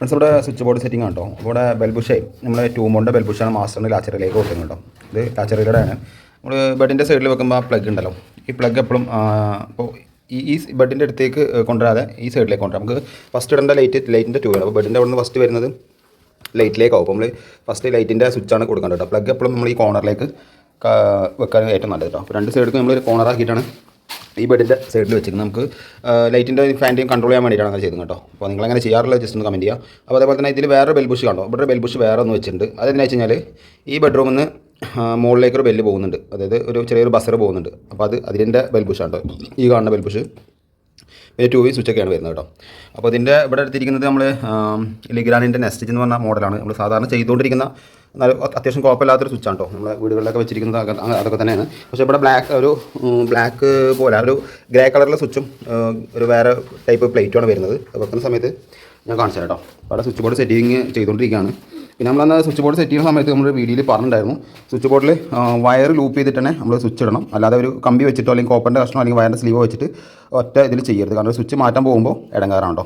Friends ഇവിടെ switch board setting ആണ് കേട്ടോ. ഇവിടെ ബെൽബുഷേ നമ്മുടെ ട്യൂമോണിൻ്റെ ബെൽബുഷാണ് മാസ്റ്ററിന് ലാച്ചറിലേക്ക് കൊടുക്കുന്നത് കേട്ടോ. ഇത് ലാച്ചറിയുടെയാണ്. നമ്മൾ ബെഡിൻ്റെ സൈഡിൽ വെക്കുമ്പോൾ ആ പ്ലഗ് ഉണ്ടല്ലോ, ഈ പ്ലഗ് എപ്പോഴും ഇപ്പോൾ ഈ ബെഡിൻ്റെ അടുത്തേക്ക് കൊണ്ടുവരാതെ ഈ സൈഡിലേക്ക് കൊണ്ടുവരാം. നമുക്ക് ഫസ്റ്റ് ഇടേണ്ട ലൈറ്റിൻ്റെ ട്യൂബാണ്. അപ്പോൾ ബെഡിൻ്റെ അവിടെ നിന്ന് ഫസ്റ്റ് വരുന്നത് ലൈറ്റിലേക്കാവും. അപ്പോൾ നമ്മൾ ഫസ്റ്റ് ലൈറ്റിൻ്റെ സ്വിച്ചാണ് കൊടുക്കേണ്ടത് കേട്ടോ. പ്ലഗ് എപ്പോഴും നമ്മൾ ഈ കോർണറിലേക്ക് വെക്കാൻ ഏറ്റവും നല്ലത് കേട്ടോ. അപ്പോൾ രണ്ട് സൈഡിലേക്ക് നമ്മൾ കോർണറാക്കിയിട്ടാണ് ഈ ബെഡിൻ്റെ സൈഡിൽ വെച്ചിരിക്കുന്നത്. നമുക്ക് ലൈറ്റിൻ്റെ ഫാൻ്റെയും കൺട്രോൾ ചെയ്യാൻ വേണ്ടിയിട്ടാണ് അങ്ങനെ ചെയ്തത് കേട്ടോ. അപ്പോൾ നിങ്ങളങ്ങനെ ചെയ്യാറുള്ളത് ജസ്റ്റ് ഒന്ന് കമൻറ്റ് ചെയ്യുക. അപ്പോൾ അതേപോലെ തന്നെ ഇതിൽ വേറെ ബെൽബുഷ് കണ്ടോ, ഇവിടെ ബെൽബുഷ് വേറെ ഒന്ന് വെച്ചിട്ടുണ്ട്. അതെന്താ വെച്ച് കഴിഞ്ഞാൽ ഈ ബെഡ്റൂമിൽ നിന്ന് മുകളിലേക്കൊരു ബെല്ല് പോകുന്നുണ്ട്, അതായത് ഒരു ചെറിയൊരു ബസർ പോകുന്നുണ്ട്. അപ്പോൾ അതിൻ്റെ ബെൽബുഷാണ് കേട്ടോ, ഈ കാണുന്ന ബെൽബുഷ്. പിന്നെ 2 സ്വിച്ചൊക്കെയാണ് വരുന്നത് കേട്ടോ. അപ്പോൾ ഇതിൻ്റെ ഇവിടെ എടുത്തിരിക്കുന്നത് നമ്മൾ ലിഗ്രാനിൻ്റെ നെസ്റ്റിച്ച് എന്ന് പറഞ്ഞ മോഡലാണ്. നമ്മൾ സാധാരണ ചെയ്തുകൊണ്ടിരിക്കുന്ന അത്യാവശ്യം കുഴപ്പമില്ലാത്തൊരു സ്വിച്ചാണ് കേട്ടോ. നമ്മുടെ വീടുകളിലൊക്കെ വെച്ചിരിക്കുന്നത് അതൊക്കെ തന്നെയാണ്. പക്ഷേ ഇവിടെ ബ്ലാക്ക് പോലെ ഒരു ഗ്രേ കളറിലെ സ്വിച്ചും ഒരു വേറെ ടൈപ്പ് പ്ലേറ്റുമാണ് വരുന്നത്. അത് വെക്കുന്ന സമയത്ത് ഞാൻ കാണിച്ചു കേട്ടോ. അവിടെ സ്വിച്ച് ബോർഡ് സെറ്റിങ് ചെയ്തുകൊണ്ടിരിക്കുകയാണ്. പിന്നെ നമ്മളന്ന് സ്വിച്ച് ബോർഡ് സെറ്റ് ചെയ്യുന്ന സമയത്ത് നമ്മൾ വീഡിയോയിൽ പറഞ്ഞിട്ടുണ്ടായിരുന്നു, സ്വിച്ച് ബോർഡിൽ വയർ ലൂപ്പ് ചെയ്തിട്ട് തന്നെ നമ്മൾ സ്വിച്ച് ഇടണം. അല്ലാതെ ഒരു കമ്പി വെച്ചിട്ടോ അല്ലെങ്കിൽ കോപ്പറിൻ്റെ കഷ്ണോ അല്ലെങ്കിൽ വയറിൻ്റെ സ്ലീവോ വെച്ചിട്ട് ഒറ്റ ഇതിൽ ചെയ്യരുത്. കാരണം സ്വിച്ച് മാറ്റാൻ പോകുമ്പോൾ ഇടങ്ങാറാണ് കേട്ടോ.